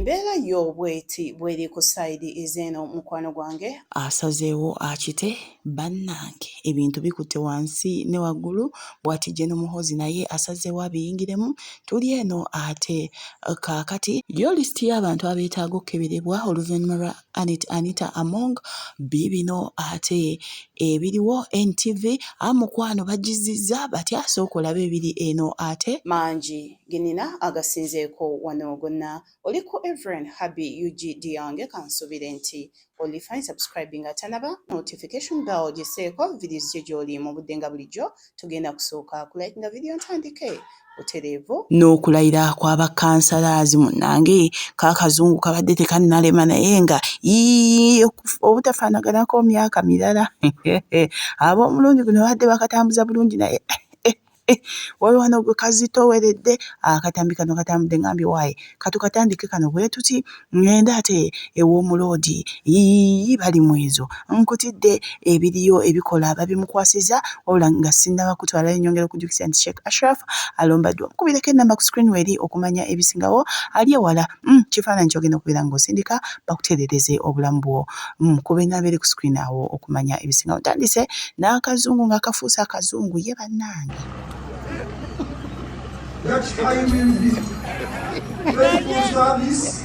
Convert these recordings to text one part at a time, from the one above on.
Embeera y'obweti bw'eri ku sayidi ez'eno mukwano gwange. Asazeewo akite bannange ebintu bikutte wansi ne waggulu bw'atijje n'omuhoozi naye asazeewo abiyingiremu. Tuli eno ate kaakati yo lisiti y'abantu abeetaaga okukeberebwa oluvannyuma lwa Anita among biibino ate ebiriwo NTV amukwano bagizizza batyasa okulaba ebiri eno ate Mangi genina agasinzeeko wano gonna oli ku Evren Habi UGD yange kansubire nti olifine subscribing atanaba notification bell giseeko videos gye gy'oli mu budde nga bulijjo tugenda kusooka kulayikinga video ntandike butereevu n'okulayira kw'abakansalazi munnange kaakazungu kabadde tekannalema naye nga obutafaanaganako myaka mirala ab'omulundi guno badde bakatambuza bulungi naye waliwo wano gwe kazitoweredde akatambi kano katambudde ngambye waaye katukatandike kano bwe tuti ngenda ate ew'omuloodi bali mu ezo nkutidde ebiriyo ebikola babimukwasiza wabula nga sinnaba kutwalayo nnyongera okujjukisa nti Sheikh Ashraf alombaddwa mukubireko ennamba ku screen weri okumanya ebisingawo ali ewala kifaananyi kyogenda okubeera ng'osindika bakutereereze obulamu bwo kuba ennamba eri ku screen awo okumanya ebisingawo ntandise n'akazungu ng'akafuuse akazungu ye bannange. That I will be faithful service.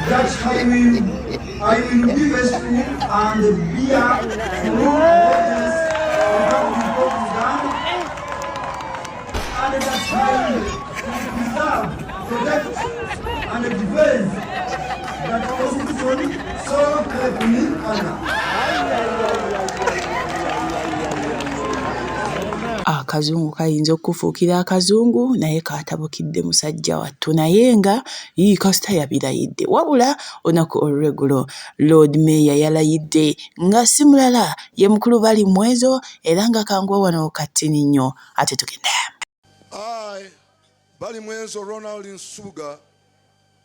That I will be faithful and bear through borders without being down. And that I will preserve, protect, and defend that Constitution. Akazungu kayinza okufuukira akazungu naye kaatabukidde musajja wattu naye nga kasita yabirayidde wabula olunaku olweggulo Lord Mayor yalayidde nga si mulala ye mukulu bali mwezo era nga kangwa wano kattini nnyo ate tugenda. I, Bali Mwezo Ronald Nsubuga,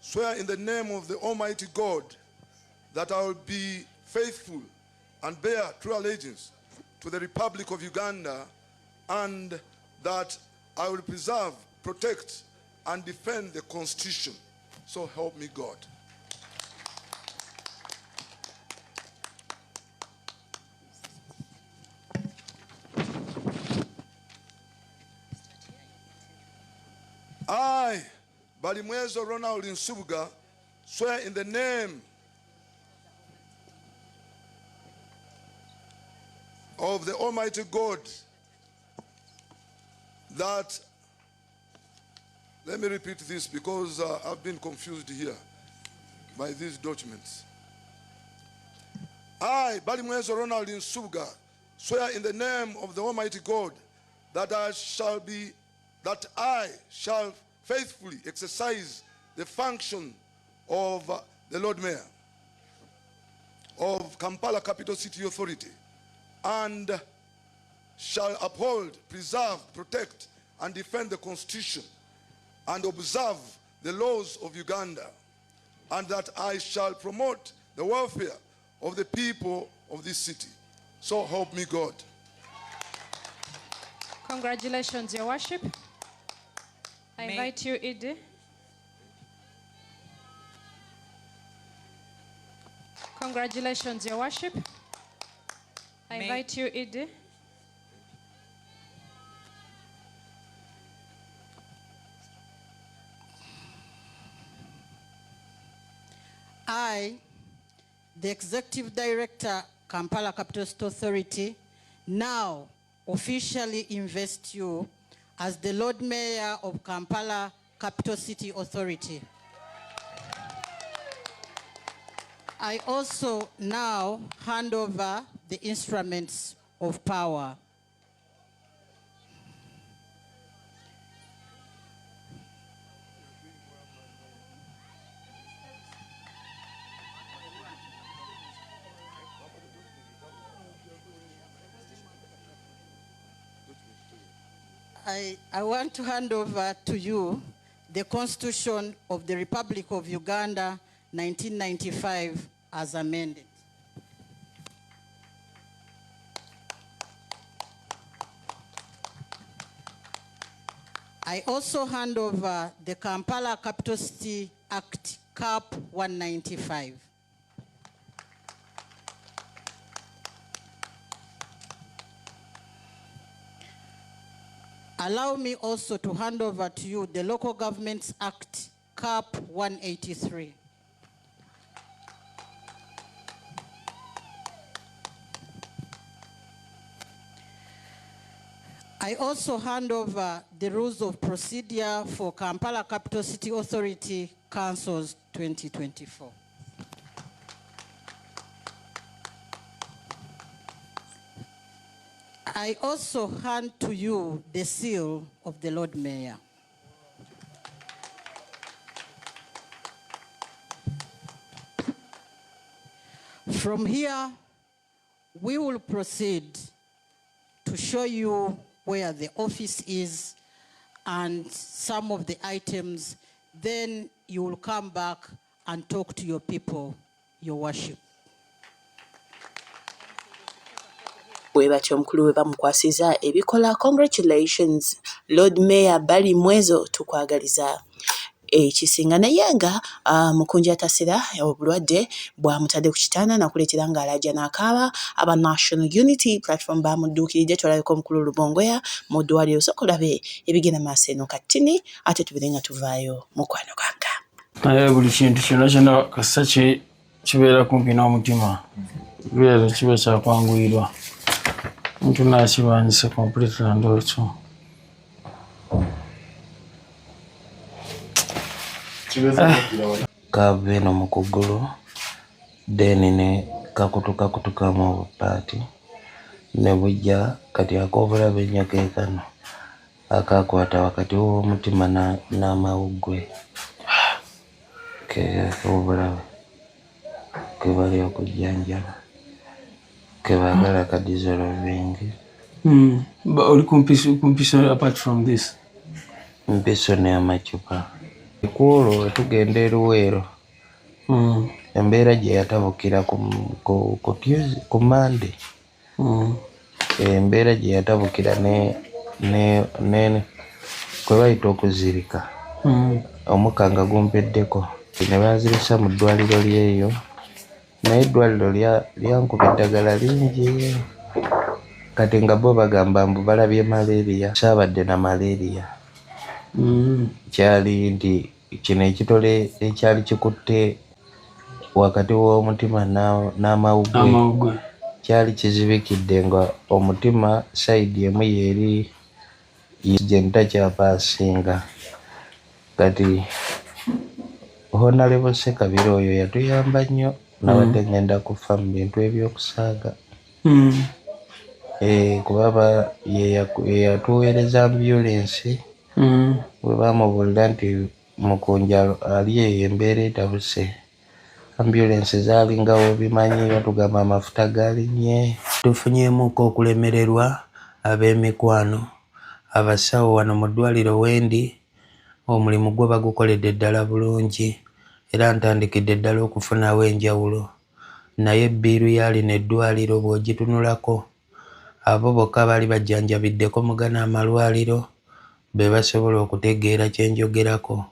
swear in the name of the Almighty God that I will be faithful and bear true allegiance to the Republic of Uganda and that I will preserve, protect, and defend the Constitution. So help me God. I, Bali Mwezo Ronald Nsubuga, swear in the name of the Almighty God that, let me repeat this because I've been confused here by these documents. I, Bali Mwezo Ronald Nsubuga, swear in the name of the Almighty God that I shall faithfully exercise the function of the Lord Mayor of Kampala Capital City Authority and shall uphold, preserve, protect, and defend the Constitution and observe the laws of Uganda, and that I shall promote the welfare of the people of this city. So help me God. Congratulations, Your Worship. I invite you, Idi. Congratulations, Your Worship. I invite you, Idi. I, the Executive Director, Kampala Capital City Authority, now officially invest you as the Lord Mayor of Kampala Capital City Authority. I also now hand over the instruments of power. I want to hand over to you the Constitution of the Republic of Uganda, 1995, as amended. I also hand over the Kampala Capital City Act CAP 195. Allow me also to hand over to you the Local Governments Act CAP 183. I also hand over the rules of procedure for Kampala Capital City Authority Councils 2024. I also hand to you the seal of the Lord Mayor. From here, we will proceed to show you where the office is and some of the items. Then you will come back and talk to your people, your worship. Bwebatyo omukulu we bamukwasiza ebikola. Congratulations Lord Mayor Bali Mwezo, tukwagaliza ekisinga naye nga mukunja tasira obulwadde bwamutadde ku kitanda nakuleetera ng'alajja n'akaaba. Aba National Unity Platform bamudduukiridde. Twalabika omukulu Lubongoya mu ddwaliro sokolabe ebigenda maaso eno kattini ate tubire nga tuvaayo mukwano gwange. Naye buli kintu kyonna kyonna kasita kibeera kumpi n'omutima kibeera kiba kyakwanguyirwa. Omuntu n'akibanyisa complete ndowooza. Kava eno mu kugulu then ne kakutuka mu paati ne bujja kati ak'obulabe ennyo ke kano akakwata wakati w'omutima n'amawuggwe ke obulabe ke bali okujjanjaba ke baagala ka dissolving. Oli kumpiso apart from this? Mpiso n'amacupa. Kuolwo tugenda eruweero. Embeera gye yatabukira ku Monday. Embeera gye yatabukira ne kwe bayita okuzirika. Omukanga gumpeddeko. Ne baazirisa mu ddwaliro lyeyo. Naye eddwaliro lyankuba eddagala lingi. Kati nga bo bagamba mbu balabye malaria. Saabadde na malaria. Kyali nti kino ekitole ekyali kikutte wakati w'omutima n'amawuggwe kyali kizibikidde nga omutima sayidi emu yeri gye takyapaasinga. Kati Honorable Ssekabira oyo yatuyamba nnyo nabadde ngenda kufa mu bintu eby'okusaaga. Kuba ye yatuweereza ambulance. Bwe bamubuulira nti mukunja ali eyo embeera etabuse. Ambulance zaalingawo bimanyi batugamba amafuta galinnye. Tufunyemuko okulemererwa ab'emikwano abasawo wano mu ddwaliro wendi. Omulimu gwe bagukoledde ddala bulungi era ntandikidde ddala okufunawo enjawulo. Naye ebbiiru yali n'eddwaliro bw'ogitunulako abo bokka baali bajjanjabiddeko mugana amalwaliro be basobola okutegeera kye njogerako.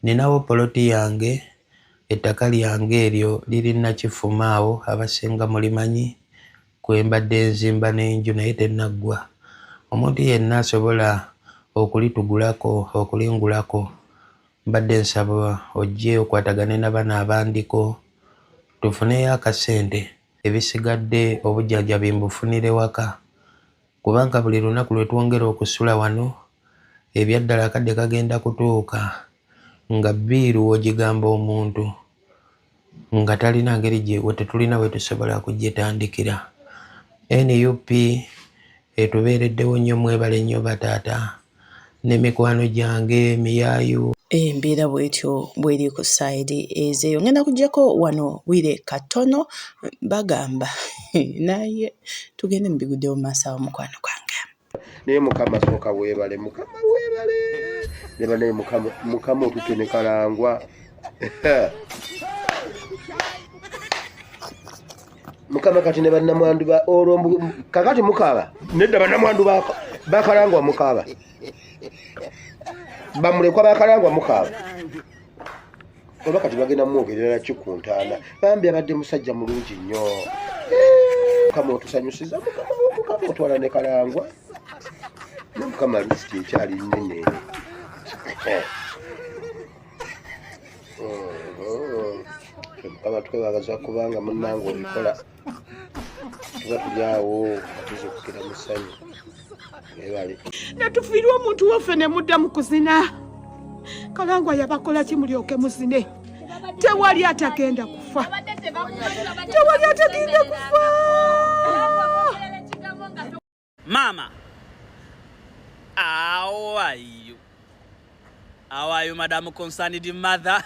Ninawo poloti yange, ettaka lyange eryo liri Nakifuma awo abasinga mulimanyi kwe mbadde nzimba n'enju naye tennaggwa. Omuntu yenna asobola okulitugulako okulingulako. Mbadde nsaba ojje okwatagane n'abana abandiko tufuneyo akasente ebisigadde obujjanjabi mbufunire waka. Kubanga buli lunaku lwe twongera okusula wano ebyaddala akadde kagenda kutuuka nga bbiiru w'ogigamba omuntu nga talina ngeri gye tetulina we tusobola kugyetandikira. NUP etubeereddewo nnyo, mwebale nnyo bataata n'emikwano gyange miyaayu. Embeera bwetyo bweri ku sayidi ezeeyo. Ngenda kuggyako wano bwire katono bagamba naye tugende mu biguddewo mu maaso awo mukwano gwange. Naye Mukama sooka weebale, Mukama weebale. Ne banaye Mukama otutene kalangwa. Mukama kati ne bannamwandu kakati mukaaba. Nedda bannamwandu bakalangwa mukaaba. bamulekwa bakalangwa mukaaba oba kati bagenda mwogerera kikuntaana bambi abadde musajja mulungi nnyo mukama otusanyusiza mukama otwala ne kalangwa nomukama lisiti ekyali nnene mukama tukwebabaza kubanga munnange obikola tuba tulyawo atuzukukira mu ssanyu ebale natufiirwa omuntu waffe ne mudda mu kuzina kalangwa yabakola ki mulyoke muzine tewali atagenda kufa tewali atagenda kufa Mama, how are you? How are you, Madam Concerned Mother?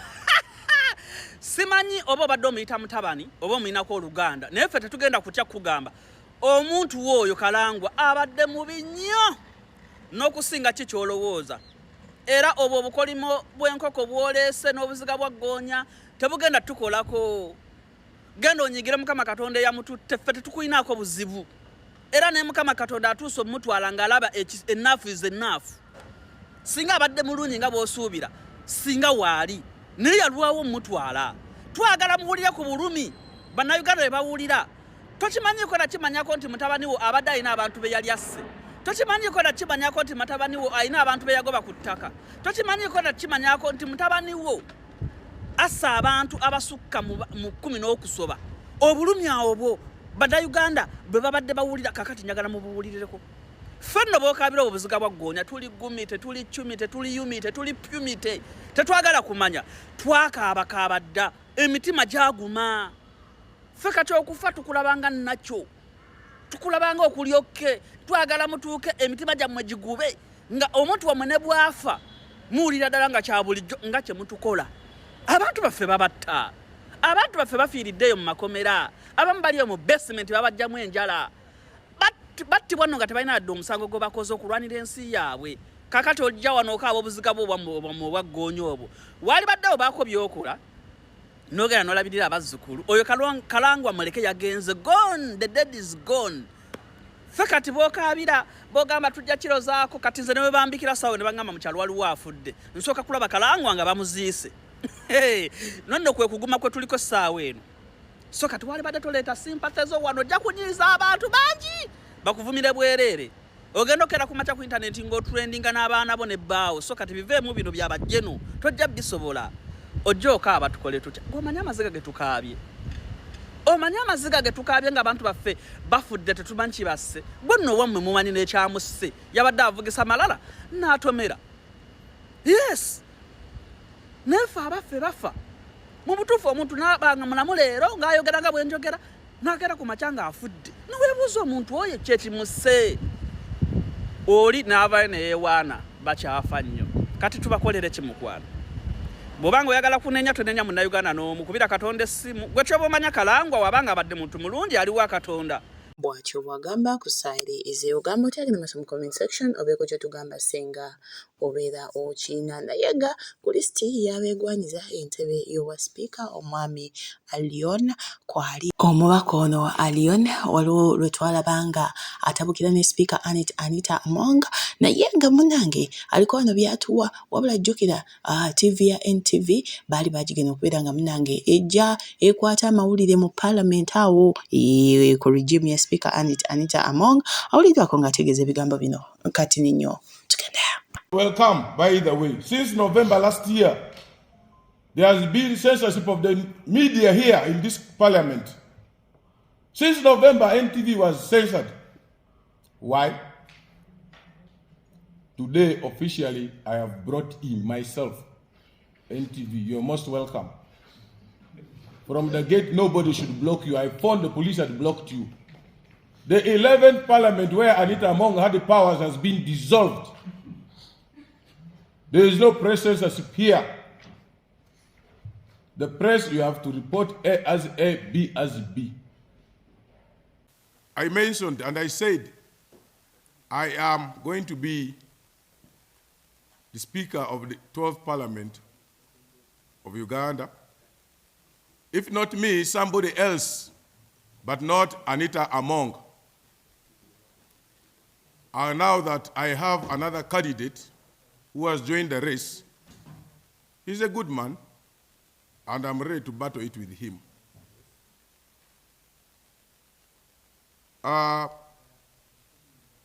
Simanyi oba badde omuyita mutabani oba omuyinako oluganda naye ffe tetugenda kutya kugamba omuntu oyo kalangwa abadde mubi nnyo n'okusinga ki kyolowooza era obwo obukolimo bw'enkoko bwoleese n'obuziga bwa ggoonya tebugenda tukolako genda onyigire mukama katonda eyamututte ffe tetukuyinaako buzibu era ne mukama katonda atuuse omutwala ng'alaba enough is enough singa abadde mulungi nga bw'osuubira singa waali naye yalwawo omutwala twagala muwulire ku bulumi bannayuganda be bawulira tokimanyiko nakimanyako nti mutabani wo abadde alina abantu be yali asse tokimanyiko nakimanyako nti mutabani wo alina abantu be yagoba ku ttaka tokimanyiko nakimanyako nti mutabani wo assa abantu abasukka mu 10 n'okusoba obulumi awo bwo bannayuganda bwe babadde bawulira kakati njagala mubuwulirireko fenno bookabira obuziga bwa ggoonya tuli gumite tuli cumite tuli yumite tuli pyumite tetwagala kumanya twakaabakaaba dda emitima gyaguma ffe kati okufa tukulabanga nakyo tukulabanga okulyokke twagala mutuuke emitima gyammwe gigube nga omuntu wammwe ne bwafa muwulira ddala nga kya bulijjo nga kye mutukola abantu baffe babatta abantu baffe bafiiriddeyo mu makomera abamu baliyo mu basement babajjamu enjala battibwa nno nga tebalina adde omusango gwe bakoze okulwanira ensi yaabwe kakati ojja wano okaaba obuziga bwo bwa ggoonya obwo waali baddewo baako byokola nogenda nolabirira abazzukulu oyo kalangwa muleke yagenze gone the dead is gone ffe kati bookaabira bogamba tujja kiro zaako kati nze newe bambikira sawo ne bagamba mukyalo waliwo afudde nsooka kulaba kalangwa nga bamuziise nonno kwe kuguma kwe tuliko essaawa eno so kati wali badde toleeta sympathizo wano ojja kunyiiza abantu bangi bakuvumire bwereere ogenda okera ku makya ku intaneti ng'otrendinga n'abaana bo nebbaawo so kati biveemu bino byabajjeno tojja bisobola ojja okaaba tukole tutya gomanye amaziga ge tukaabye omanye amaziga ge tukaabye ng'abantu baffe bafudde tetumanyi kibasse gwe nno wammwe mumanyi n'ekyamusse yabadde avugisa malala n'atomera yes nefe abaffe bafa mu butuufu omuntu n'abanga mulamu leero ng'ayogera nga bwe njogera n'agera ku makya ng'afudde niweebuuza omuntu oyo kyekimusse oli n'avaayo ne yeewaana bakyafa nnyo kati tubakolere kimukwana bw'obanga oyagala kunenya tonenya munnayuganda n'omu kubira katonda essimu gwe kyoba omanya kalangwa wabanga abadde muntu mulungi aliwo akatonda bw'atyo bw'agamba ku sayiri ez'ogamba otyagenda maaso mu comment section obeeko kyotugamba singa obeera okiina naye nga ku lisiti y'abeegwanyiza entebe y'obwa sipiika omwami Alion kwali omubaka ono wa Alion waliwo lwe twalabanga atabukira ne sipiika Anita Among naye nga munnange aliko wano byatuwa wabula jjukira TV ya NTV baali bagigenda okubeera nga munnange ejja ekwata amawulire mu Parliament awo ku regime ya Speaker Anita Among awuliddwako ng'ategeeza ebigambo bino kati nnyo tugenda. Welcome, by the way. Since November last year, there has been censorship of the media here in this parliament. Since November, NTV was censored. Why? Today, officially, I have brought in myself, NTV. You're most welcome. From the gate, nobody should block you. I found the police had blocked you. The 11th parliament where Anita Among had the powers has been dissolved. There is no press censorship here. The press, you have to report A as A, B as B. I mentioned and I said, I am going to be the Speaker of the 12th Parliament of Uganda. If not me, somebody else, but not Anita Among. And now that I have another candidate, who has joined the race. He's a good man, and I'm ready to battle it with him.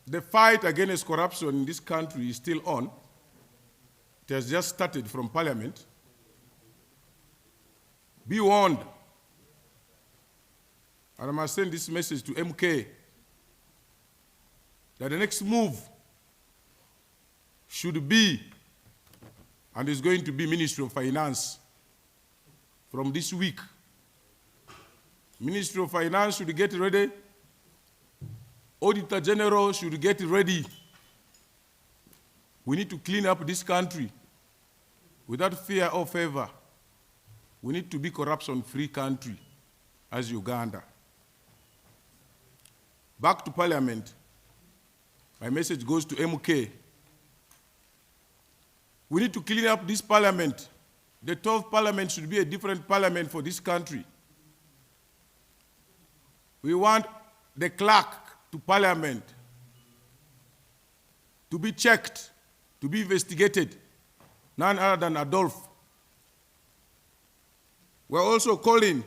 The fight against corruption in this country is still on. It has just started from Parliament. Be warned. And I must send this message to MK that the next move should be, and is going to be, Ministry of Finance from this week. Ministry of Finance should get ready. Auditor General should get ready. We need to clean up this country without fear or favor. We need to be corruption-free country as Uganda. Back to Parliament. My message goes to MK. We need to clean up this Parliament. The 12th Parliament should be a different Parliament for this country. We want the clerk to Parliament to be checked, to be investigated, none other than Adolf. We're also calling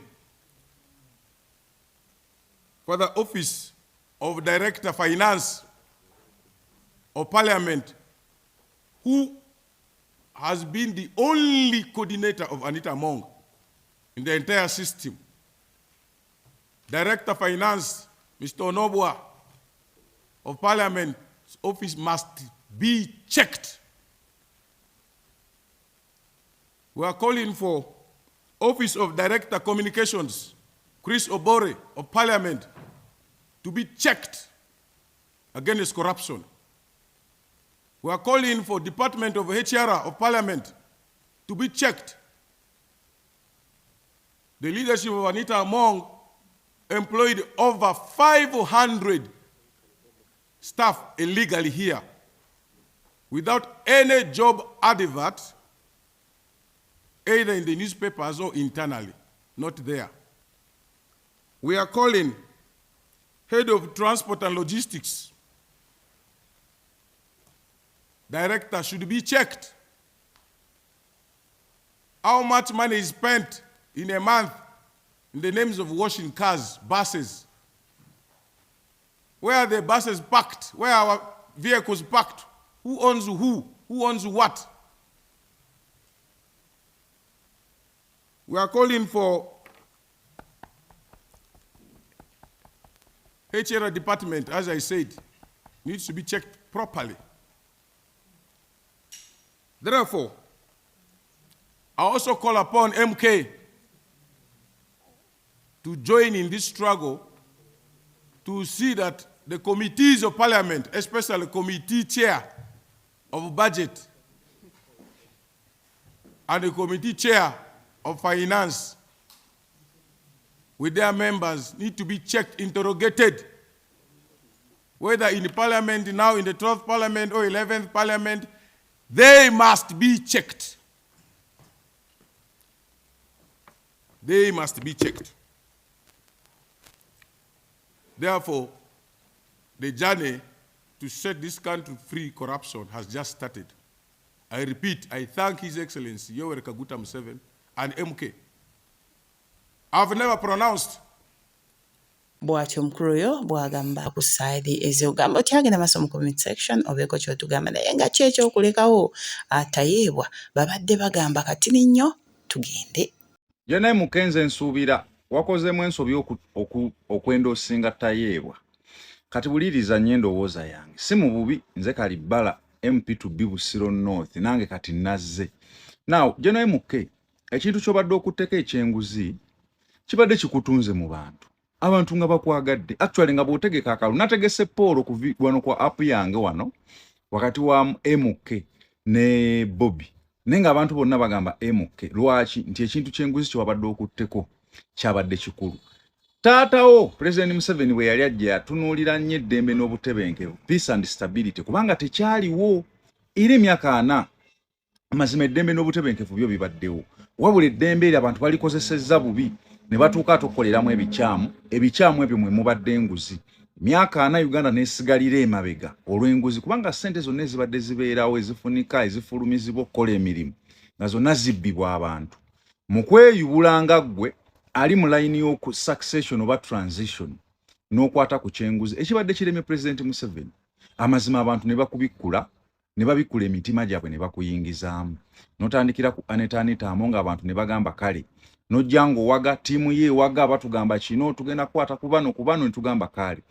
for the office of Director Finance of Parliament, who has been the only coordinator of Anita Mong in the entire system. Director Finance, Mr. Onobwa of Parliament's office must be checked. We are calling for Office of Director Communications, Chris Obore of Parliament, to be checked against corruption. We are calling for Department of HR of Parliament to be checked. The leadership of Anita Mong employed over 500 staff illegally here without any job advert, either in the newspapers or internally, not there. We are calling Head of Transport and Logistics, Director should be checked. How much money is spent in a month in the names of washing cars, buses? Where are the buses parked? Where are our vehicles parked? Who owns who? Who owns what? We are calling for HR department, as I said, needs to be checked properly. Therefore, I also call upon MK to join in this struggle to see that the committees of Parliament, especially committee chair of budget and the committee chair of finance, with their members, need to be checked, interrogated, whether in the Parliament now, in the 12th Parliament or 11th Parliament, they must be checked. They must be checked. Therefore, the journey to set this country free corruption has just started. I repeat, I thank His Excellency Yoweri Kaguta Museveni and MK. I've never pronounced. Bw'atyo omukulu oyo bw'agamba ku side ez'ogamba otyagenda maaso mu comment section obeeko ky'otugamba naye nga ki ekyokulekawo atayeebwa babadde bagamba katini nnyo tugende. Je naye mukenze nsuubira wakozeemu ensobi okwenda osinga tayeebwa. Kati buliriza nnyo endowooza yange. Si mu bubi nze Kalibbala MP2B Busiro North nange kati nazze. Now, je naye muke ekintu ky'obadde okutteko ekyenguzi kibadde kikutunze mu bantu. Abantu nga bakwagadde. Actually nga bw'otegeka akalulu nategese Paul wano kwa app yange wano wakati wa MK ne Bobby. Nenga abantu bonna bagamba MK. Lwaki nti ekintu ky'enguzi ky'obadde okutteko kyabadde kikulu. Taatawo President Museveni bwe yali ajja atunuulira nnyo eddembe n'obutebenkevu, peace and stability, kubanga tekyaliwo eri emyaka 4 amazima eddembe n'obutebenkevu byo bibaddewo. Wabula eddembe eri abantu balikozesezza bubi ne batuuka atokoleramu ebikyamu ebyo mwe mubadde enguzi. myaka 4 Uganda nesigalira emabega olw'enguzi kubanga ssente zonna ezibadde zibeerawo ezifunika ezifulumizibwa okukola emirimu nga zonna zibbibwa abantu mu kweyubulanga ggwe ali mu layini y'oku succession oba transition n'okwata ku kyenguzi ekibadde kiremye President Museveni amazima abantu ne bakubikkula ne babikkula emitima gyabwe ne bakuyingizaamu n'otandikira ku Anita amonga abantu ne bagamba kale n'ojja ng'owaga ttiimu ye ewaga batugamba kino tugenda kukwata ku bano ne tugamba kale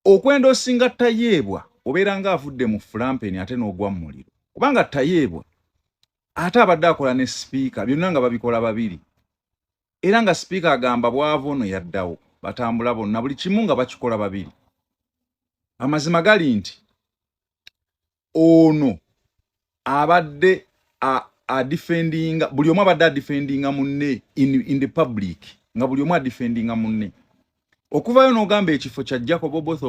okwenda osinga tayeebwa obeera ng'avudde mu fulampeni ate n'ogwa mu muliro kubanga tayeebwa ate abadde akola ne sipiika byonna nga babikola babiri era nga sipiika agamba bw'ava ono yaddawo batambula bonna buli kimu nga bakikola babiri amazima gali nti ono abadde a defendinga buli omu abadde a defendinga munne in the public nga buli omu a defendinga munne okuvayo n'ogamba ekifo kya Jacob Oboth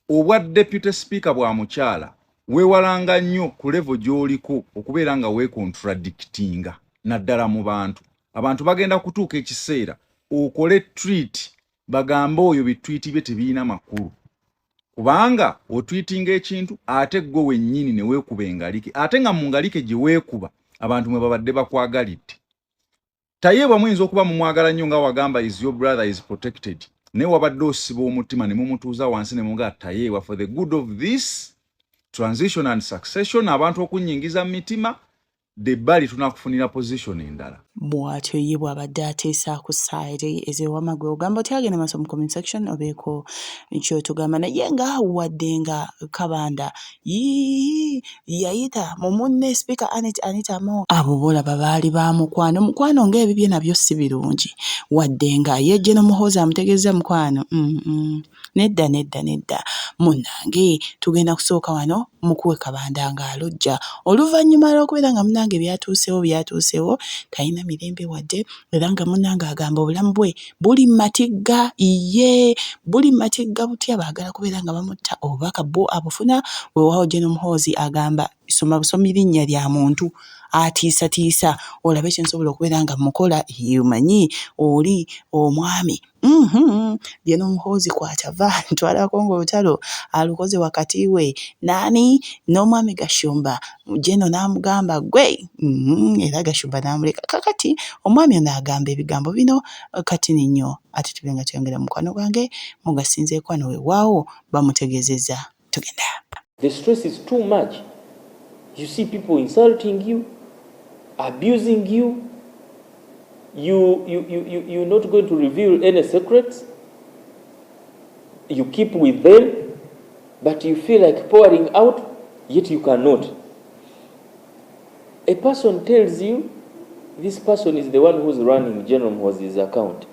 obwa deputy speaker bwa mukyala weewalanga nnyo ku level gy'oliko okubeera nga weekontradictinga naddala mu abantu bagenda kutuuka ekiseera okole tweet bagamba oyo bitweet bye tebiina makulu kubanga otweetinga ekintu ate gwe wennyini ne weekuba engalike ate nga mu ngalike gye weekuba abantu mwe babadde bakwagalidde tayeebwa muyinza okuba mumwagala nnyo nga wagamba is your brother is protected naye wabadde osiba omutima ne mumutuuza wansi ne muga tayeebwa for the good of this transition and succession abantu okunnyingiza mu mitima debbali tunakufunira position endala bw'atyo ye bw'abadde ateesa ku side ez'ewama gwe ogamba oti agenda maaso mu comment section obeeko kyotugamba naye nga wadde nga Kabanda yayita mu munne speaker Anita abo boolaba baali ba mukwano ng'ebibye nabyo si birungi wadde nga ye General Muhoozi amutegeeza mukwano nedda munnange tugenda kusooka wano mukuwe Kabanda ng'alojja oluvannyuma lw'okubeera nga munnange byatuusewo talina mirembe wadde era nga munnange agamba obulamu bwe buli matigga buli matigga butya baagala kubeera nga bamutta obubaka bwo abufuna weewaawo General Muhoozi agamba soma busomi linnya lya muntu atiisatiisa olabe kyensobola okubeera nga mukola yumanyi oli omwami General Muhoozi kwatava ntwalako ng'olutalo alukoze wakati we nani n'omwami Gashumba General n'amugamba gwe era Gashumba n'amuleka kakati omwami ono agamba ebigambo bino kati nnyo ate tubenga tuyongera mukwano gwange mugasinzeeko wano weewaawo bamutegeezezza tugenda. The stress is too much. You see people insulting you, abusing you. You're not going to reveal any secrets. You keep with them, but you feel like pouring out, yet you cannot. A person tells you, this person is the one who's running General Muhoozi's account.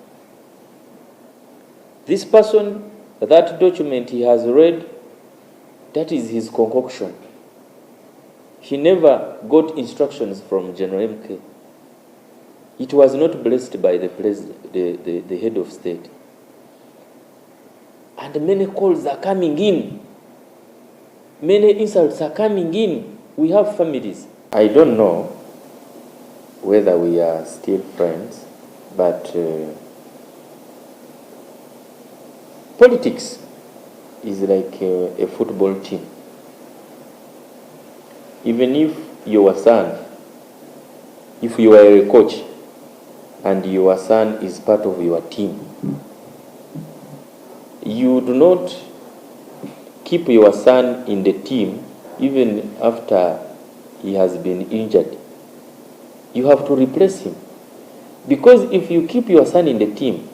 This person, that document he has read, that is his concoction. He never got instructions from General MK. It was not blessed by the president, the head of state. And many calls are coming in. Many insults are coming in. We have families. I don't know whether we are still friends, but politics is like a football team. Even if your son, if you are a coach and your son is part of your team, you do not keep your son in the team even after he has been injured. You have to replace him. Because if you keep your son in the team,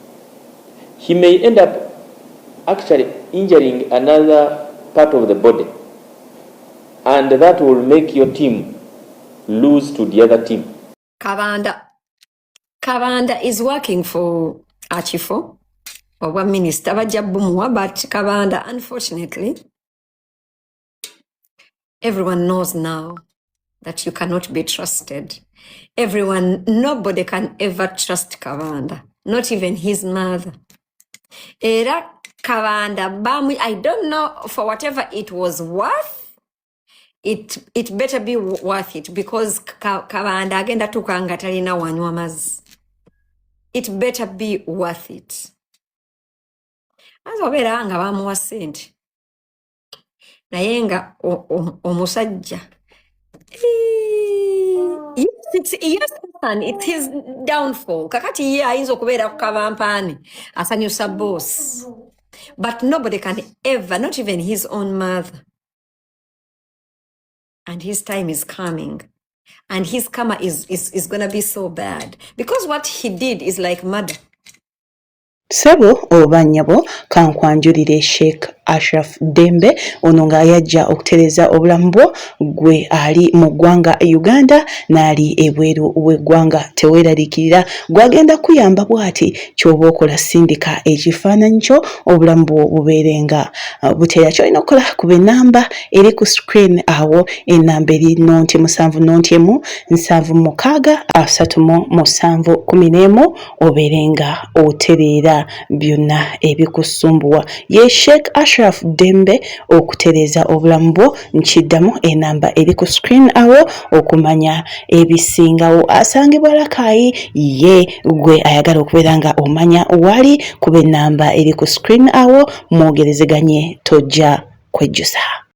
he may end up actually injuring another part of the body. And that will make your team lose to the other team. Kabanda is working for Achifo, or one minister, but Kabanda, unfortunately, everyone knows now that you cannot be trusted. Nobody can ever trust Kabanda, not even his mother. Era Kabanda, I don't know, for whatever it was worth, it better be worth it, because Kabanda agenda tukanga talina wanywa mazzi. It better be worth it. Aza obeera nga bamuwa ssente naye nga omusajja it's his downfall. Kakati ye ayinza okubeera ku kabampaani asanyusa boss, but nobody can ever, not even his own mother. And his time is coming, and his karma is gonna be so bad because what he did is like murder. Sebo oba nnyabo kankwanjulire Sheikh Ashraf Dembe ono nga yajja okutereza obulamu bwo gwe ali mu ggwanga Uganda n'ali ebweru w'eggwanga teweeraliikirira gwagenda kuyamba bw'ati ky'oba okola sindika ekifaananyi kyo obulamu bwo bubeerenga buteera ky'olina okukola kuba ennamba eri ku screen awo ennamba eri nonti 7763711 obeerenga otereera byonna ebikusumbuwa ye Sheikh Ashraf Dembe okutereza obulamu bwo nkiddamu enamba eri ku screen awo okumanya ebisingawo asangibwa Rakai ye gwe ayagala okubeera nga omanya wali kuba enamba eri ku screen awo mwogerezeganye tojja kwejjusa.